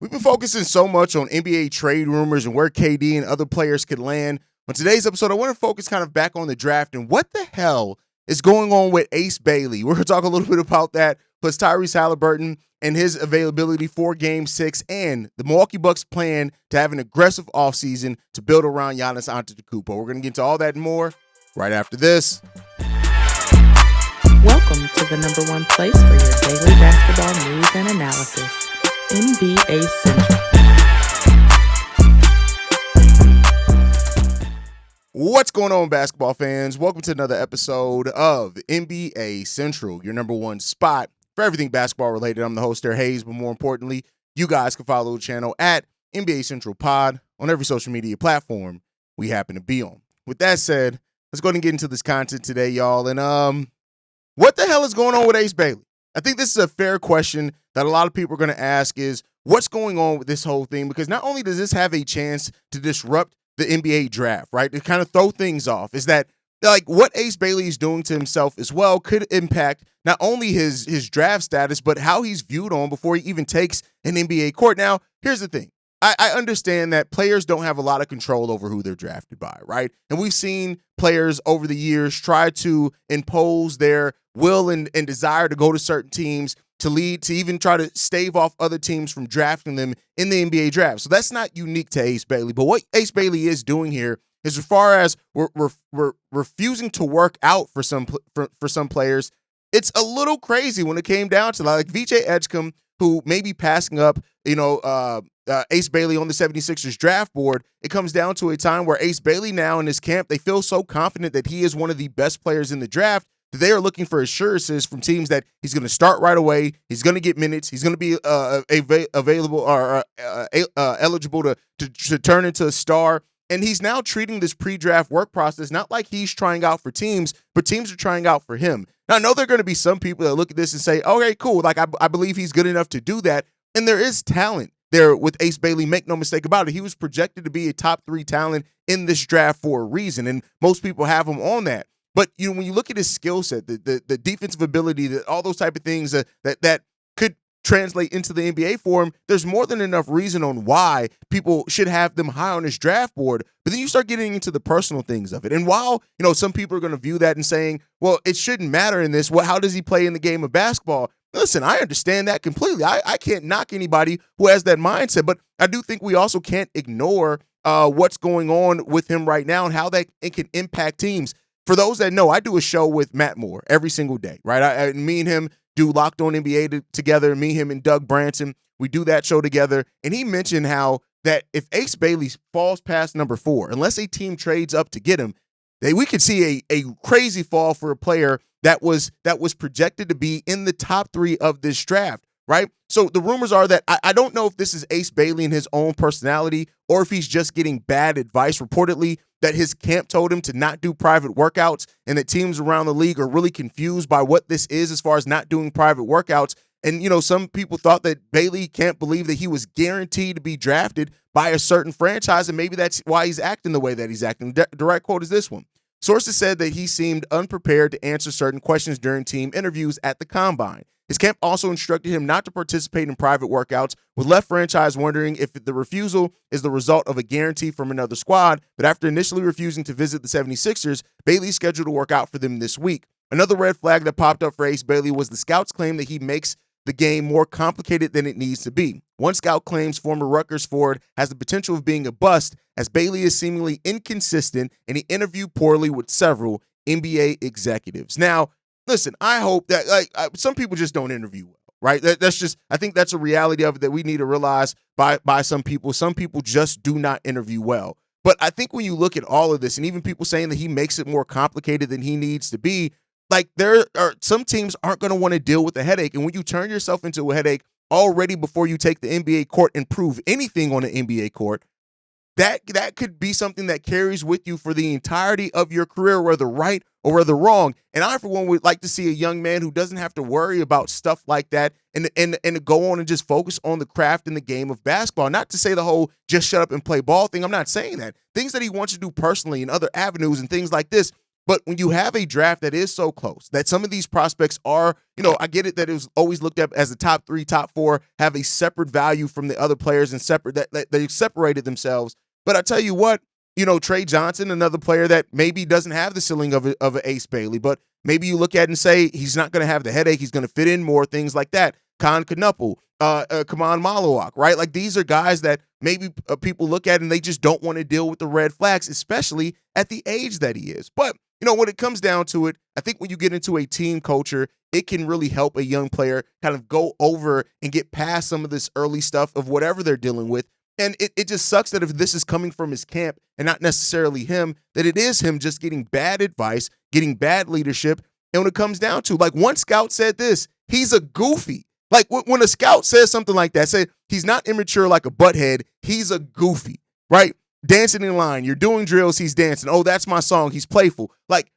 We've been focusing so much on NBA trade rumors and where KD and other players could land. On today's episode, I want to focus kind of back on the draft and what the hell is going on with Ace Bailey. We're going to talk a little bit about that, plus Tyrese Haliburton and his availability for Game 6 and the Milwaukee Bucks plan to have an aggressive offseason to build around Giannis Antetokounmpo. We're going to get into all that and more right after this. Welcome to the number one place for your daily basketball news and analysis. NBA Central. What's going on, basketball fans? Welcome to another episode of NBA Central, your number one spot for everything basketball related. I'm the host there, Hayes, but more importantly, you guys can follow the channel at NBA Central Pod on every social media platform we happen to be on. With that said, let's go ahead and get into this content today, y'all. And what the hell is going on with Ace Bailey? I think this is a fair question that a lot of people are going to ask is, what's going on with this whole thing? Because not only does this have a chance to disrupt the NBA draft, right, to kind of throw things off, is that like what Ace Bailey is doing to himself as well could impact not only his draft status, but how he's viewed on before he even takes an NBA court. Now, here's the thing. I understand that players don't have a lot of control over who they're drafted by, right? And we've seen players over the years try to impose their will and desire to go to certain teams to lead to even try to stave off other teams from drafting them in the NBA draft. So that's not unique to Ace Bailey. But what Ace Bailey is doing here is, as far as we're refusing to work out for some players, it's a little crazy when it came down to like VJ Edgecombe, who may be passing up, Ace Bailey on the 76ers draft board. It comes down to a time where Ace Bailey now in his camp, they feel so confident that he is one of the best players in the draft that they are looking for assurances from teams that he's going to start right away, he's going to get minutes, he's going to be available or eligible to turn into a star. And he's now treating this pre-draft work process not like he's trying out for teams, but teams are trying out for him. Now, I know there are going to be some people that look at this and say, okay, cool, like I believe he's good enough to do that. And there is talent there with Ace Bailey, make no mistake about it. He was projected to be a top 3 talent in this draft for a reason, and most people have him on that. But when you look at his skill set, the defensive ability, all those type of things that could translate into the NBA for him, there's more than enough reason on why people should have them high on his draft board. But then you start getting into the personal things of it. And while, some people are going to view that and saying, well, it shouldn't matter in this. Well, how does he play in the game of basketball? Listen, I understand that completely. I can't knock anybody who has that mindset, but I do think we also can't ignore what's going on with him right now and how that it can impact teams. For those that know, I do a show with Matt Moore every single day, right? Me and him do Locked On NBA together. Me, him, and Doug Branson, we do that show together. And he mentioned how that if Ace Bailey falls past number 4, unless a team trades up to get him, we could see a crazy fall for a player that was projected to be in the top 3 of this draft, right? So the rumors are that I don't know if this is Ace Bailey and his own personality or if he's just getting bad advice. Reportedly, that his camp told him to not do private workouts and that teams around the league are really confused by what this is as far as not doing private workouts. And, some people thought that Bailey can't believe that he was guaranteed to be drafted by a certain franchise, and maybe that's why he's acting the way that he's acting. Direct quote is this one. Sources said that he seemed unprepared to answer certain questions during team interviews at the Combine. His camp also instructed him not to participate in private workouts, with left franchise wondering if the refusal is the result of a guarantee from another squad. But after initially refusing to visit the 76ers, Bailey's scheduled to work out for them this week. Another red flag that popped up for Ace Bailey was the scouts' claim that he makes the game more complicated than it needs to be. One scout claims former Rutgers forward has the potential of being a bust, as Bailey is seemingly inconsistent and he interviewed poorly with several NBA executives. Now, listen, I hope that some people just don't interview well, right? That's just, I think that's a reality of it that we need to realize by some people. Some people just do not interview well. But I think when you look at all of this, and even people saying that he makes it more complicated than he needs to be, like there are some teams aren't going to want to deal with the headache. And when you turn yourself into a headache already before you take the NBA court and prove anything on the NBA court, that could be something that carries with you for the entirety of your career, whether right or whether wrong. And I, for one, would like to see a young man who doesn't have to worry about stuff like that and go on and just focus on the craft and the game of basketball. Not to say the whole just shut up and play ball thing. I'm not saying that. Things that he wants to do personally and other avenues and things like this, But when you have a draft that is so close, that some of these prospects are, I get it that it was always looked at as the top 3, top 4, have a separate value from the other players and separate that they separated themselves. But I tell you what, Trey Johnson, another player that maybe doesn't have the ceiling of an Ace Bailey, but maybe you look at it and say he's not going to have the headache. He's going to fit in more, things like that. Khan Knuppel, Kaman Malawak, right? Like these are guys that maybe people look at and they just don't want to deal with the red flags, especially at the age that he is. But, when it comes down to it, I think when you get into a team culture, it can really help a young player kind of go over and get past some of this early stuff of whatever they're dealing with. And it just sucks that if this is coming from his camp and not necessarily him, that it is him just getting bad advice, getting bad leadership. And when it comes down to, like one scout said this, he's a goofy. Like when a scout says something like that, say he's not immature like a butthead, he's a goofy, right? Dancing in line, you're doing drills, he's dancing. Oh, that's my song, he's playful. Like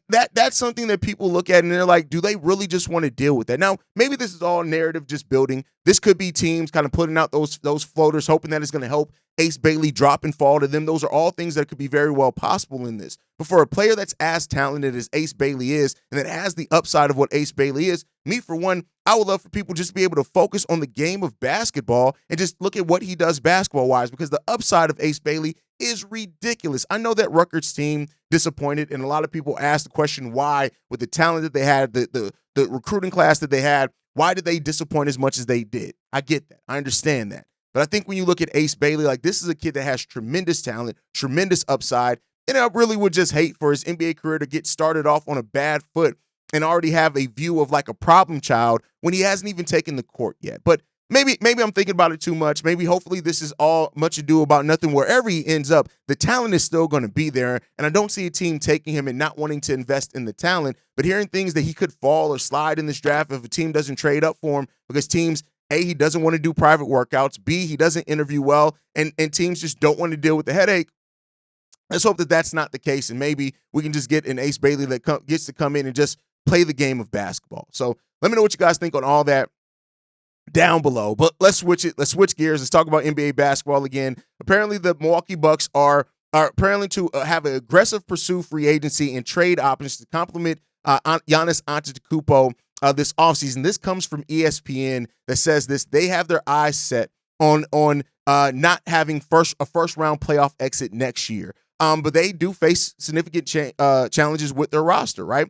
that's something that people look at and they're like, do they really just want to deal with that? Now, maybe this is all narrative just building. This could be teams kind of putting out those floaters, hoping that it's going to help Ace Bailey drop and fall to them. Those are all things that could be very well possible in this. But for a player that's as talented as Ace Bailey is and that has the upside of what Ace Bailey is, me, for one, I would love for people just to be able to focus on the game of basketball and just look at what he does basketball-wise, because the upside of Ace Bailey is ridiculous. I know that Rutgers team disappointed, and a lot of people ask the question why, with the talent that they had, the recruiting class that they had, why did they disappoint as much as they did? I get that. I understand that. But I think when you look at Ace Bailey, like this is a kid that has tremendous talent, tremendous upside, and I really would just hate for his NBA career to get started off on a bad foot and already have a view of like a problem child when he hasn't even taken the court yet. But maybe I'm thinking about it too much. Maybe hopefully this is all much ado about nothing. Wherever he ends up, the talent is still going to be there. And I don't see a team taking him and not wanting to invest in the talent. But hearing things that he could fall or slide in this draft if a team doesn't trade up for him because teams, A, he doesn't want to do private workouts. B, he doesn't interview well. And teams just don't want to deal with the headache. Let's hope that that's not the case. And maybe we can just get an Ace Bailey that gets to come in and just play the game of basketball. So let me know what you guys think on all that down below. But let's switch gears. Let's talk about NBA basketball again. Apparently the Milwaukee Bucks are apparently to have an aggressive pursue free agency and trade options to complement Giannis Antetokounmpo this offseason. This comes from ESPN that says this. They have their eyes set on not having a first round playoff exit next year. But they do face significant challenges with their roster, right?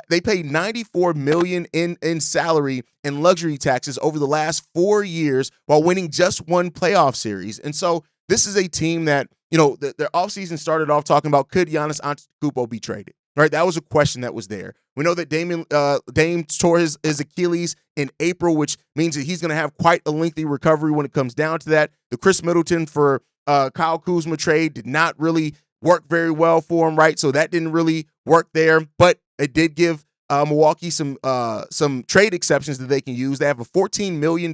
They paid $94 million in salary and luxury taxes over the last 4 years while winning just one playoff series. And so this is a team that, their offseason started off talking about, could Giannis Antetokounmpo be traded? Right? That was a question that was there. We know that Dame tore his Achilles in April, which means that he's going to have quite a lengthy recovery when it comes down to that. The Chris Middleton for Kyle Kuzma trade did not really work very well for him, right? So that didn't really work there, but it did give Milwaukee some trade exceptions that they can use. They have a $14 million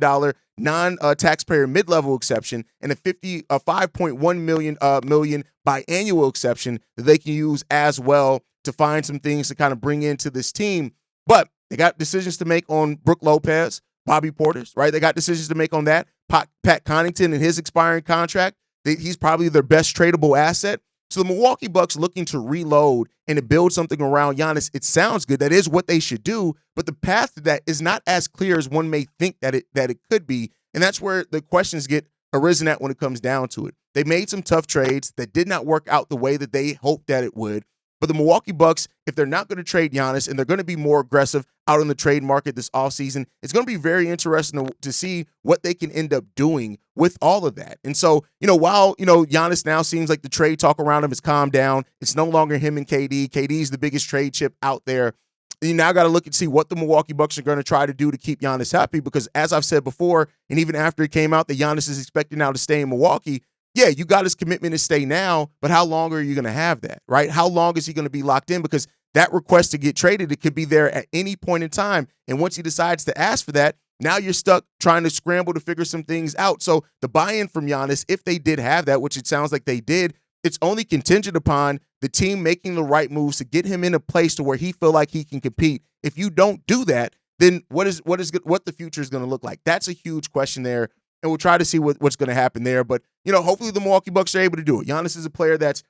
non-taxpayer mid-level exception and a $5.1 million biannual exception that they can use as well to find some things to kind of bring into this team. But they got decisions to make on Brook Lopez, Bobby Portis, right? They got decisions to make on that. Pat Connaughton and his expiring contract. He's probably their best tradable asset. So the Milwaukee Bucks looking to reload and to build something around Giannis, it sounds good. That is what they should do, but the path to that is not as clear as one may think that it could be, and that's where the questions get arisen at when it comes down to it. They made some tough trades that did not work out the way that they hoped that it would, but the Milwaukee Bucks, if they're not going to trade Giannis and they're going to be more aggressive out in the trade market this offseason, it's going to be very interesting to see what they can end up doing with all of that. And so, while, Giannis now seems like the trade talk around him has calmed down, it's no longer him and KD. KD's the biggest trade chip out there. You now got to look and see what the Milwaukee Bucks are going to try to do to keep Giannis happy, because as I've said before, and even after it came out that Giannis is expected now to stay in Milwaukee, yeah, you got his commitment to stay now, but how long are you going to have that, right? How long is he going to be locked in? Because that request to get traded, it could be there at any point in time. And once he decides to ask for that, now you're stuck trying to scramble to figure some things out. So the buy-in from Giannis, if they did have that, which it sounds like they did, it's only contingent upon the team making the right moves to get him in a place to where he feel like he can compete. If you don't do that, then what the future is going to look like? That's a huge question there. And we'll try to see what's going to happen there. But, hopefully the Milwaukee Bucks are able to do it. Giannis is a player that's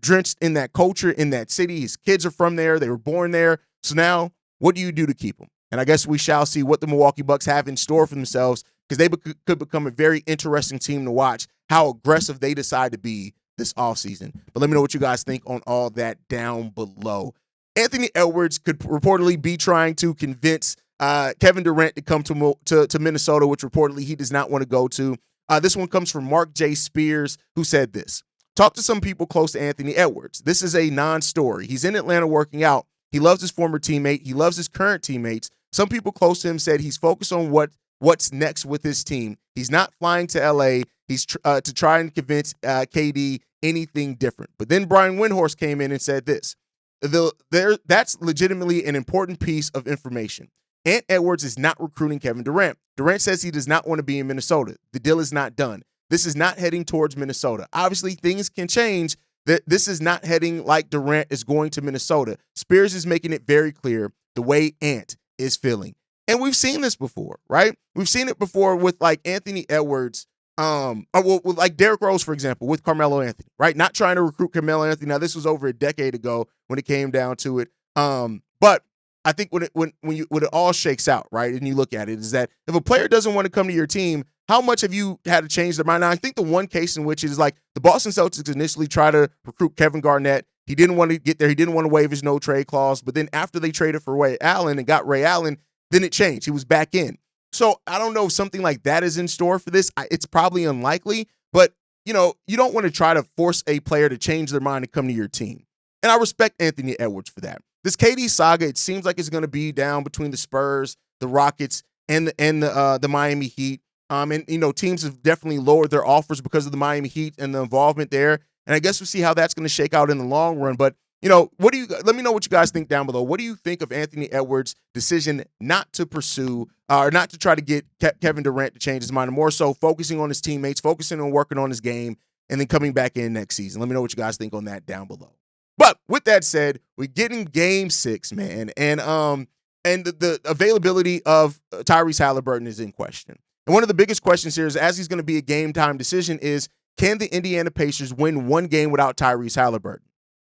drenched in that culture, in that city. His kids are from there. They were born there. So now what do you do to keep him? And I guess we shall see what the Milwaukee Bucks have in store for themselves, because they could become a very interesting team to watch, how aggressive they decide to be this offseason. But let me know what you guys think on all that down below. Anthony Edwards could reportedly be trying to convince Kevin Durant to come to Minnesota, which reportedly he does not want to go to. This one comes from Mark J. Spears, who said this. Talk to some people close to Anthony Edwards. This is a non-story. He's in Atlanta working out. He loves his former teammate. He loves his current teammates. Some people close to him said he's focused on what's next with his team. He's not flying to L.A. He's to try and convince KD anything different. But then Brian Windhorst came in and said this. That's legitimately an important piece of information. Ant Edwards is not recruiting Kevin Durant. Durant says he does not want to be in Minnesota. The deal is not done. This is not heading towards Minnesota. Obviously, things can change. This is not heading like Durant is going to Minnesota. Spears is making it very clear the way Ant is feeling. And we've seen this before, right? We've seen it before with like Anthony Edwards, with like Derrick Rose, for example, with Carmelo Anthony, right? Not trying to recruit Carmelo Anthony. Now, this was over a decade ago when it came down to it. But I think when it all shakes out, right, and you look at it, is that if a player doesn't want to come to your team, how much have you had to change their mind? Now, I think the one case in which is like the Boston Celtics initially tried to recruit Kevin Garnett. He didn't want to get there. He didn't want to waive his no-trade clause. But then after they traded for Ray Allen and got Ray Allen, then it changed. He was back in. So I don't know if something like that is in store for this. It's probably unlikely. But, you don't want to try to force a player to change their mind and come to your team. And I respect Anthony Edwards for that. This KD saga, it seems like it's going to be down between the Spurs, the Rockets, and the Miami Heat. And teams have definitely lowered their offers because of the Miami Heat and the involvement there. And I guess we'll see how that's going to shake out in the long run. But, let me know what you guys think down below. What do you think of Anthony Edwards' decision not to pursue or not to try to get Kevin Durant to change his mind, and more so focusing on his teammates, focusing on working on his game, and then coming back in next season? Let me know what you guys think on that down below. But with that said, we're getting Game 6, man. And the availability of Tyrese Haliburton is in question. And one of the biggest questions here is, as he's going to be a game-time decision, is can the Indiana Pacers win one game without Tyrese Haliburton?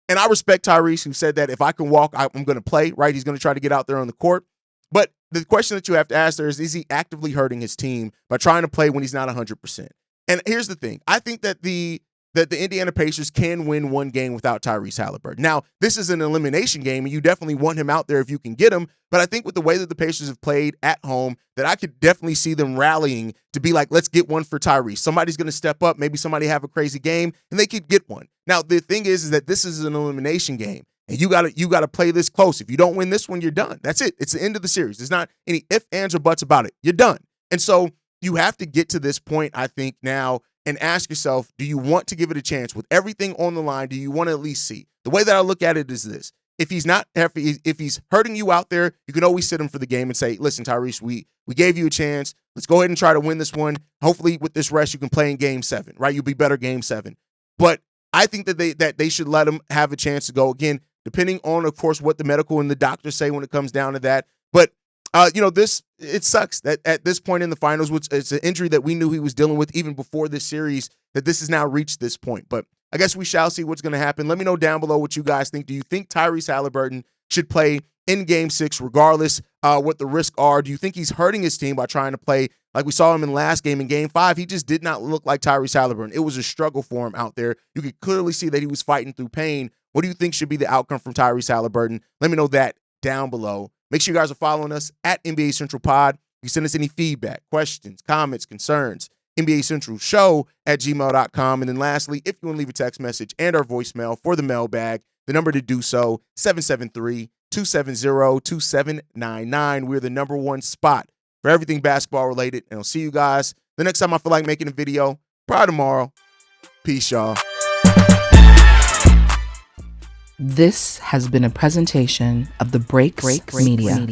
And I respect Tyrese, who said that if I can walk, I'm going to play, right? He's going to try to get out there on the court. But the question that you have to ask there is he actively hurting his team by trying to play when he's not 100%? And here's the thing. I think that the Indiana Pacers can win one game without Tyrese Haliburton. Now, this is an elimination game, and you definitely want him out there if you can get him. But I think with the way that the Pacers have played at home, that I could definitely see them rallying to be like, let's get one for Tyrese. Somebody's going to step up. Maybe somebody have a crazy game, and they could get one. Now, the thing is that this is an elimination game, and you gotta play this close. If you don't win this one, you're done. That's it. It's the end of the series. There's not any ifs, ands, or buts about it. You're done. And so you have to get to this point, I think, now, and ask yourself, do you want to give it a chance? With everything on the line, do you want to at least see? The way that I look at it is this. If he's not happy, if he's hurting you out there, you can always sit him for the game and say, listen, Tyrese, we gave you a chance. Let's go ahead and try to win this one. Hopefully with this rest, you can play in Game 7, right? You'll be better Game 7. But I think that they should let him have a chance to go, again, depending on, of course, what the medical and the doctors say when it comes down to that. But it sucks that at this point in the finals, which it's an injury that we knew he was dealing with even before this series, that this has now reached this point. But I guess we shall see what's going to happen. Let me know down below what you guys think. Do you think Tyrese Haliburton should play in Game 6 regardless what the risks are? Do you think he's hurting his team by trying to play like we saw him in last game in Game 5? He just did not look like Tyrese Haliburton. It was a struggle for him out there. You could clearly see that he was fighting through pain. What do you think should be the outcome from Tyrese Haliburton? Let me know that down below. Make sure you guys are following us at NBA Central Pod. You send us any feedback, questions, comments, concerns, NBA Central Show at gmail.com. And then lastly, if you want to leave a text message and our voicemail for the mailbag, the number to do so, 773-270-2799. We're the number one spot for everything basketball related. And I'll see you guys the next time I feel like making a video. Probably tomorrow. Peace, y'all. This has been a presentation of the Breaks Media.